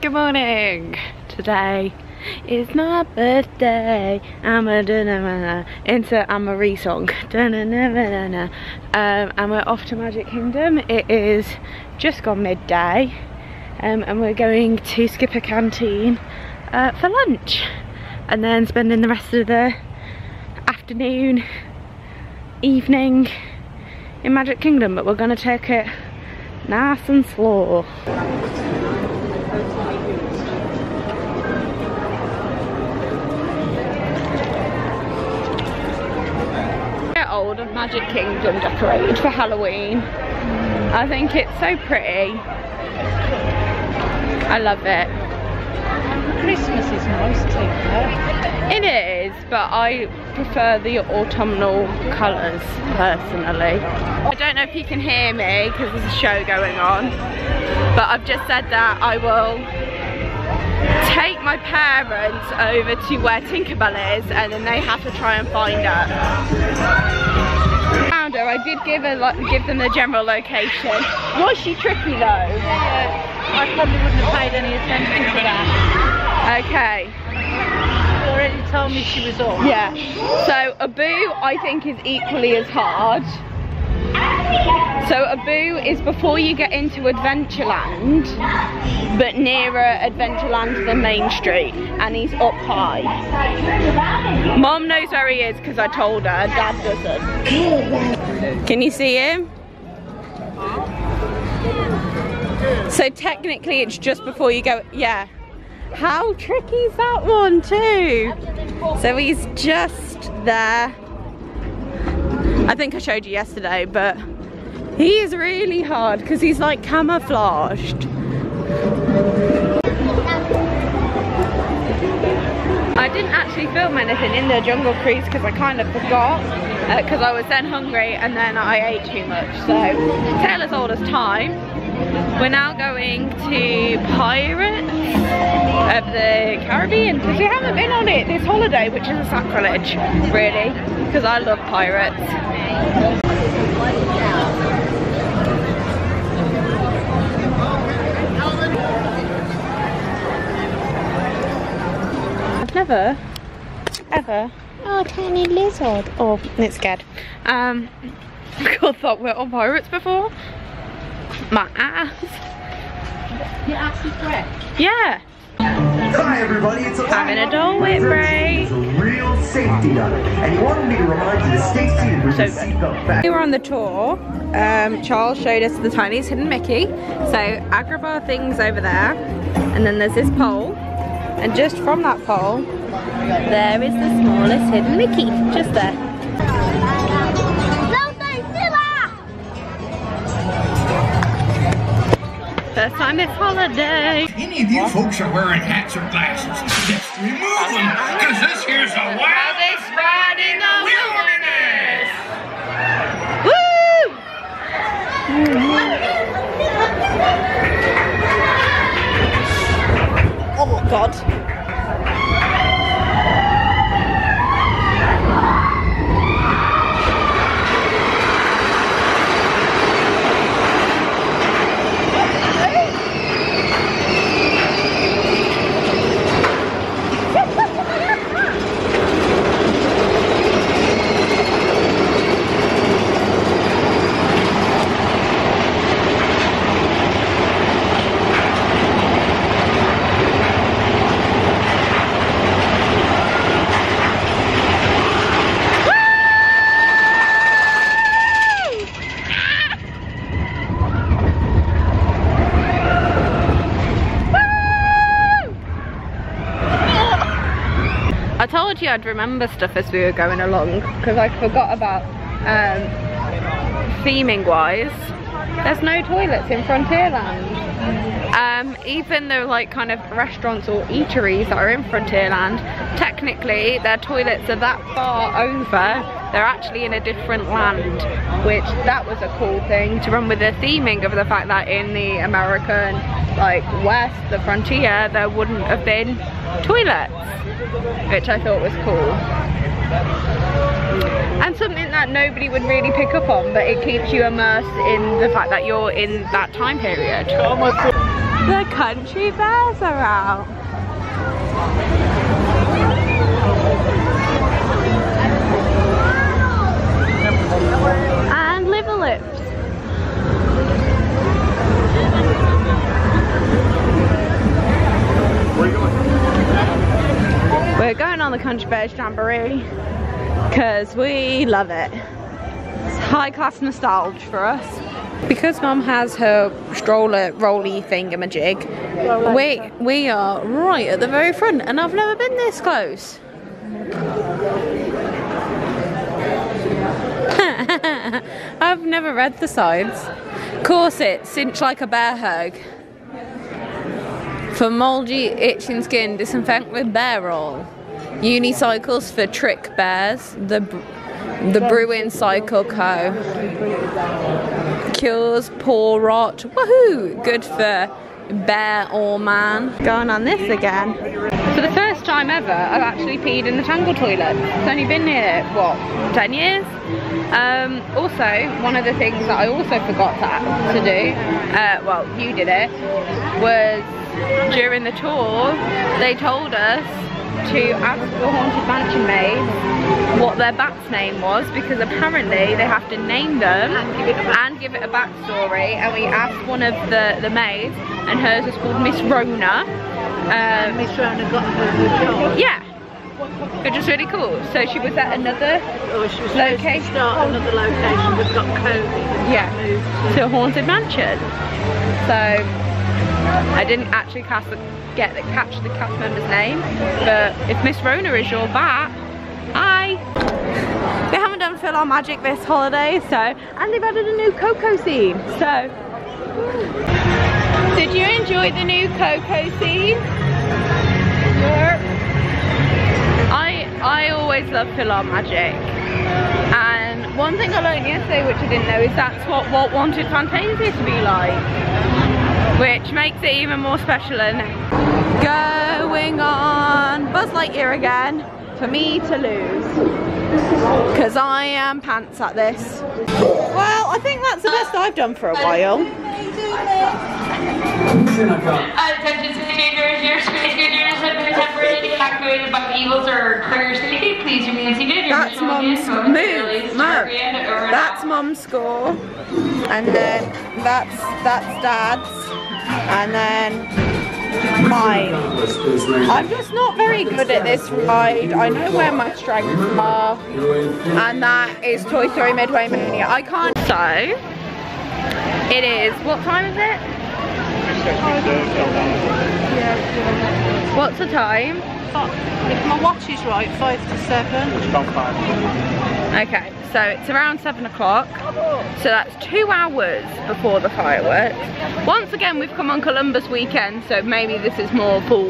Good morning. Today is my birthday. I'm a Marie song. And we're off to Magic Kingdom. It is just gone midday, and we're going to Skipper Canteen for lunch, and then spending the rest of the afternoon, evening in Magic Kingdom. But we're gonna take it nice and slow. Old of Magic Kingdom decorated for Halloween. I think it's so pretty. I love it. Christmas is nice too. It is, but I prefer the autumnal colours personally. I don't know if you can hear me because there's a show going on, but I've just said that I will take my parents over to where Tinkerbell is, and then they have to try and find her. Found her. I did give them the general location. Was she tricky though? Yeah, I probably wouldn't have paid any attention to that. Okay. You already told me she was off. Yeah. So Abu, I think, is equally as hard. So Abu is before you get into Adventureland, but nearer Adventureland than Main Street, and he's up high. Mom knows where he is because I told her, Dad doesn't. Can you see him? So technically it's just before you go, yeah. How tricky is that one too? So he's just there. I think I showed you yesterday, but he is really hard because he's like camouflaged. I didn't actually film anything in the Jungle Cruise because I kind of forgot, because I was then hungry and then I ate too much. So tale as old as time. We're now going to Pirates of the Caribbean because we haven't been on it this holiday, which is a sacrilege, really, because I love pirates. I've never, ever, oh, tiny lizard. Oh, it's scared. I thought we're on pirates before. My ass. Your ass is wet? Yeah. Hi everybody, it's having a Dole Whip break. It's a real safety net, and he wanted me to remind you to stay seated with your seatbelt back. We were on the tour. Charles showed us the tiniest hidden Mickey. So Agrabah thing's over there, and then there's this pole, and just from that pole, there is the smallest hidden Mickey, just there. First time this holiday. Any of you folks are wearing hats or glasses, just remove them, because this here's the wildest ride in the wilderness! Woo! Oh God. I told you I'd remember stuff as we were going along because I forgot about theming wise. There's no toilets in Frontierland. Even though like kind of restaurants or eateries that are in Frontierland, technically their toilets are that far over, they're actually in a different land, which that was a cool thing to run with the theming of the fact that in the American like west, the frontier, there wouldn't have been toilets, which I thought was cool. And something that nobody would really pick up on, but it keeps you immersed in the fact that you're in that time period. The country bears are out. And liver lips. Where are you going? We're going on the Country Bears Jamboree because we love it. It's high class nostalgia for us. Because Mum has her stroller rolly thingamajig, we are right at the very front, and I've never been this close. I've never read the signs. Corset, cinch like a bear hug. For mouldy, itching skin, disinfect with bear roll. Unicycles for trick bears. The Bruin Cycle Co. Cures paw rot. Woohoo! Good for bear or man. Going on this again. For the first time ever, I've actually peed in the Tangle toilet. It's only been here, what, 10 years? Also, one of the things that I also forgot to do, well, you did it, was during the tour, they told us to ask the Haunted Mansion maids what their bat's name was, because apparently they have to name them and give it a backstory, and we asked one of the maids, and hers was called Miss Rona. Miss Rona got her new job. Yeah, which is really cool. So she was at another location. Start another location, but got COVID. Yeah, to a Haunted Mansion. So I didn't actually catch the cast member's name, but if Miss Rona is your bat, hi. We haven't done Fill Our Magic this holiday, so, and they've added a new Coco scene. So, did you enjoy the new Coco scene? I always love Fill Our Magic, and one thing I learned yesterday, which I didn't know, is that's what Wanted Fantasia to be like, which makes it even more special. And going on Buzz Lightyear again for me to lose, because I am pants at this. Well, I think that's the best I've done for a while. Attention passengers, your space scooters have been temporarily evacuated by Eagles or Clear City. Please remain seated. That's Mum's move. Mum. That's Mum's score, and then that's Dad's, and then mine. I'm just not very good at this ride. I know where my strengths are, and that is Toy Story Midway Mania. I can't. So it is. What time is it? What's the time? If my watch is right, 5 to 7. Okay, so it's around 7 o'clock. So that's 2 hours before the fireworks. Once again, we've come on Columbus weekend, so maybe this is more for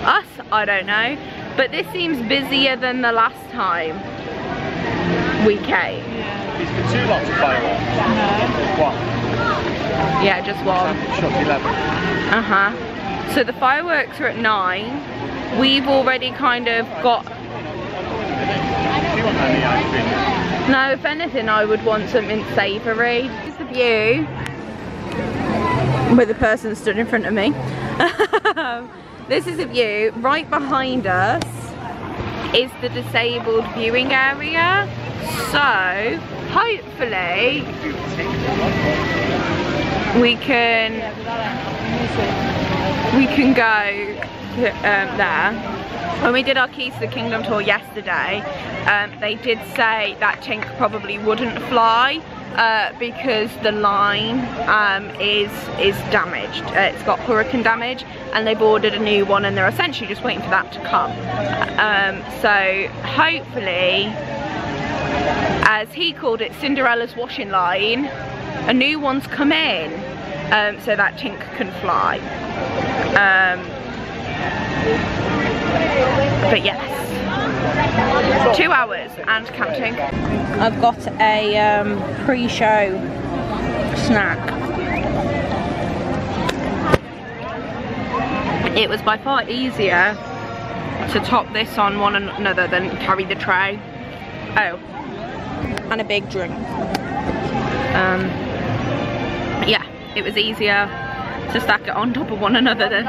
us, I don't know. But this seems busier than the last time we came. It's been 2 lots of fireworks. No. One. Yeah, just one. Shot 11. Uh-huh. So the fireworks are at 9. We've already kind of got... Do you want any ice cream? No, if anything, I would want something savoury. Here's the view with the person stood in front of me. This is a view. Right behind us is the disabled viewing area. So, hopefully, we can go to, there. When we did our Keys to the Kingdom tour yesterday, they did say that Tink probably wouldn't fly because the line is damaged. It's got hurricane damage, and they've ordered a new one, and they're essentially just waiting for that to come. So hopefully, as he called it, Cinderella's washing line, a new one's come in, so that Tink can fly. But yes, 2 hours and counting. I've got a pre-show snack. It was by far easier to top this on one another than carry the tray. Oh, and a big drink. Yeah, it was easier to stack it on top of one another than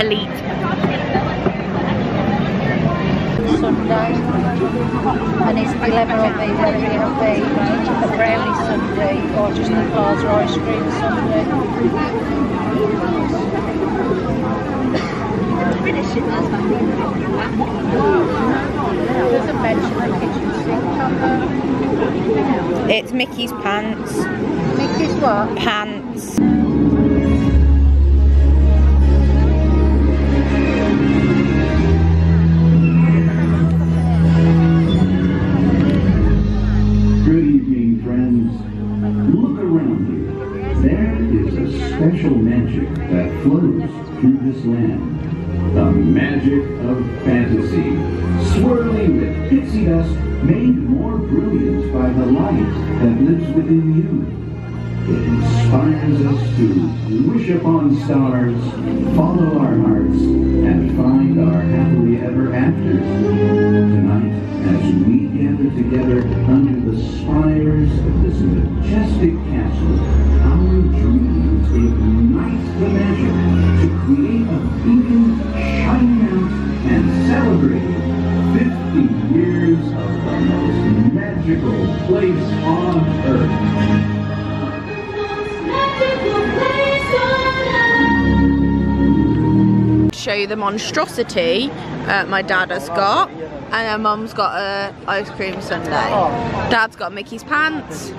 elite. Sunday, and it's dilemma will be whether it'll be a brownie sundae or just a Cars or ice cream sundae. There's a bench in the kitchen sink on there. It's Mickey's pants. Mickey's what? Pants. Good evening, friends. Look around you. There is a special magic that flows through this land. The magic of fantasy, swirling with pixie dust, made more brilliant by the light that lives within you. It inspires us to wish upon stars, follow our hearts, and find our happily ever afters. Tonight, as we gather together under the spires of this majestic castle, our dreams ignite the magic to create a beacon shining out and celebrating 50 years of the most magical place on earth. Show you the monstrosity my dad has got, and then mum's got a ice cream sundae. Dad's got Mickey's pants.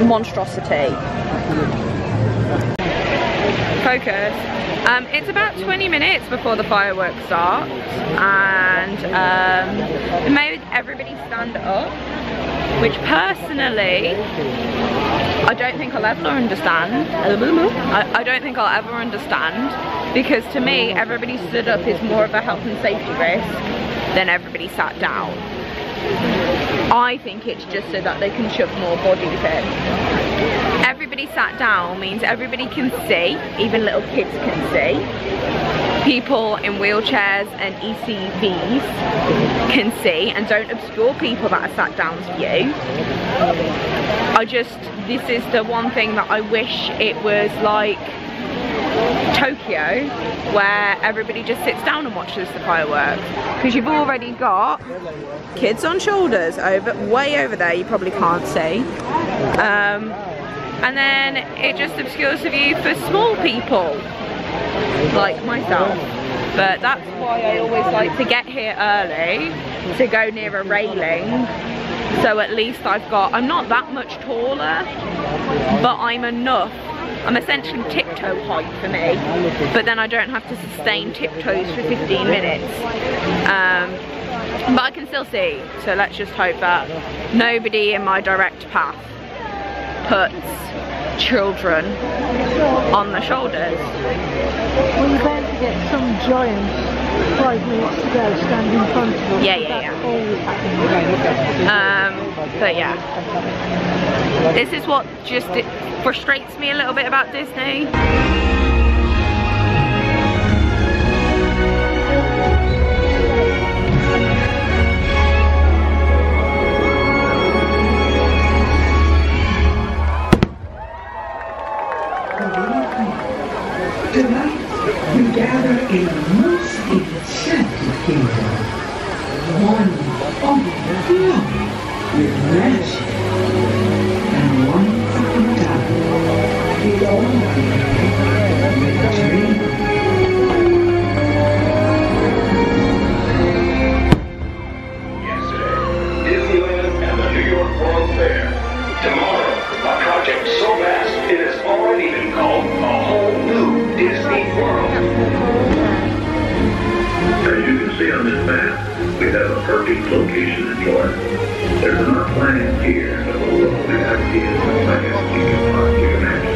Monstrosity. Focus. It's about 20 minutes before the fireworks start, and it made everybody stand up, which personally I don't think I'll ever understand. I don't think I'll ever understand, because to me everybody stood up is more of a health and safety risk than everybody sat down. I think it's just so that they can shove more bodies in. Everybody sat down means everybody can see, even little kids can see. People in wheelchairs and ECVs can see, and don't obscure people that are sat down's view. This is the one thing that I wish it was like Tokyo, where everybody just sits down and watches the fireworks, because you've already got kids on shoulders way over there, you probably can't see, and then it just obscures the view for small people like myself. But that's why I always like to get here early, to go near a railing, so at least I'm not that much taller, but I'm essentially tiptoe height for me, but then I don't have to sustain tiptoes for 15 minutes. But I can still see, so let's just hope that nobody in my direct path puts children on the shoulders. Well, you're going to get some giant 5 minutes to go stand in front of them. Yeah. But yeah, this is what just frustrates me a little bit about Disney. Tonight, we gather in the most enchanted kingdom. One overflowing with magic. And one upon time, we all with a dream. Yesterday, Disneyland and the New York World Fair. Tomorrow, a project so vast it has already been called a whole new Disney World. As you can see on this map, we have a perfect location in Florida. There's enough land here that will look at ideas and plans you can possibly imagine.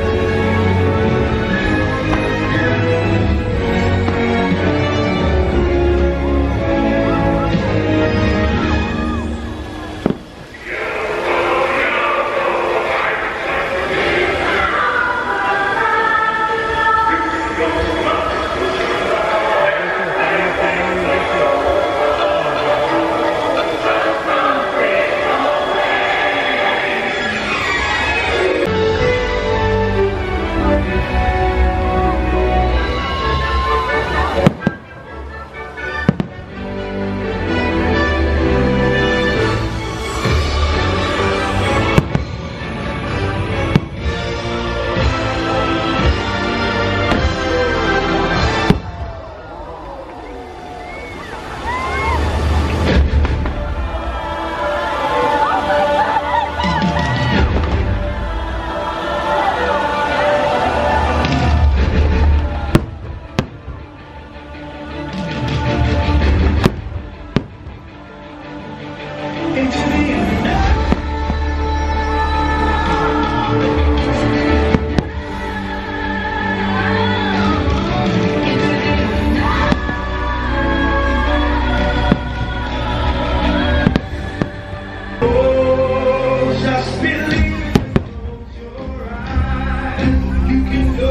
She's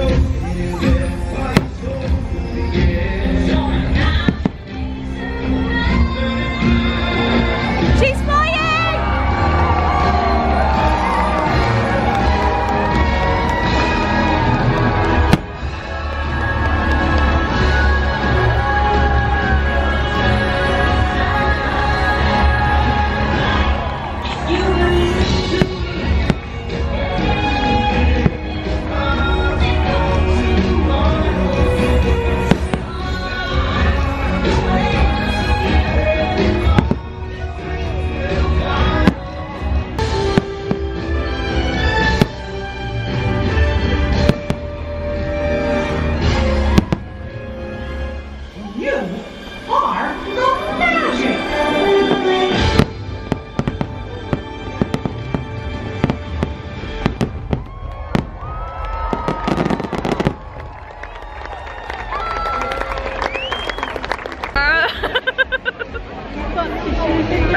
flying!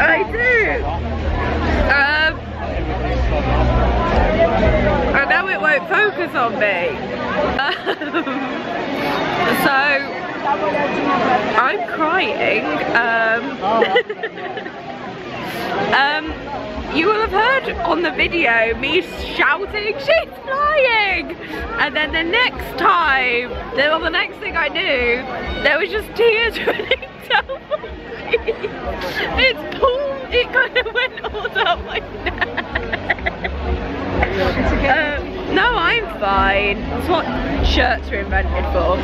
I do. I know it won't focus on me. So I'm crying. You will have heard on the video me shouting, "She's flying!" And then the next time, the next thing I knew, there was just tears running down my face. It kind of went all down my neck. No, I'm fine. That's what shirts are invented for.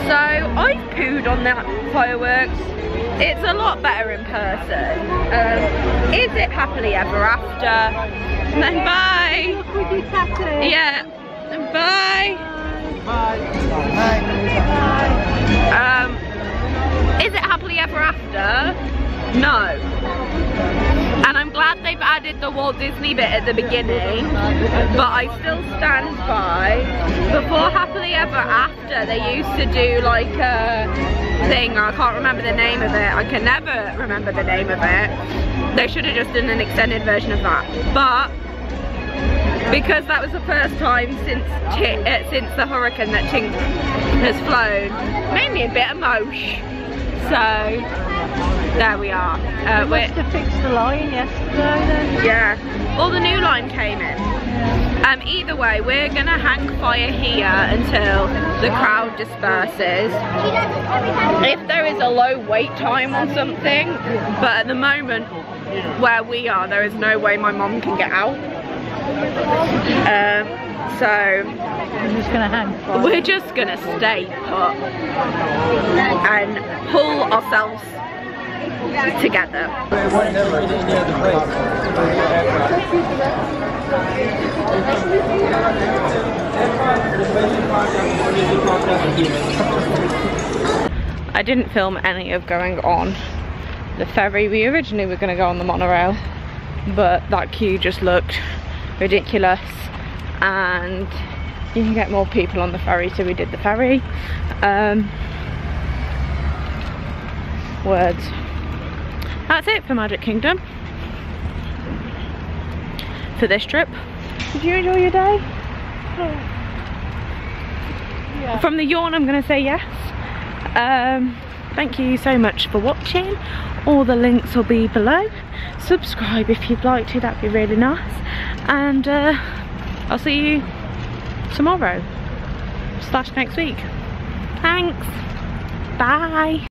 So I pooed on that fireworks. It's a lot better in person. Is it happily ever after? And then bye. Yeah. Bye. Is it happily ever after? No. And I'm glad they've added the Walt Disney bit at the beginning, but I still stand by. Before Happily Ever After, they used to do like a thing, I can't remember the name of it, I can never remember the name of it. They should have just done an extended version of that. But because that was the first time since the hurricane that Tink has flown, made me a bit emotional. So there we are. We must have fixed the line yesterday then. Yeah, well the new line came in. Either way, we're gonna hang fire here until the crowd disperses. If there is a low wait time or something, but at the moment where we are, there is no way my mum can get out. So I'm just gonna hang fire. We're just gonna stay put and pull ourselves together. I didn't film any of going on the ferry. We originally were going to go on the monorail, but that queue just looked ridiculous and you can get more people on the ferry, so we did the ferry. Words. That's it for Magic Kingdom for this trip. Did you enjoy your day? Yeah. From the yawn, I'm going to say yes. Thank you so much for watching. All the links will be below. Subscribe if you'd like to, that'd be really nice. And I'll see you tomorrow / next week. Thanks. Bye.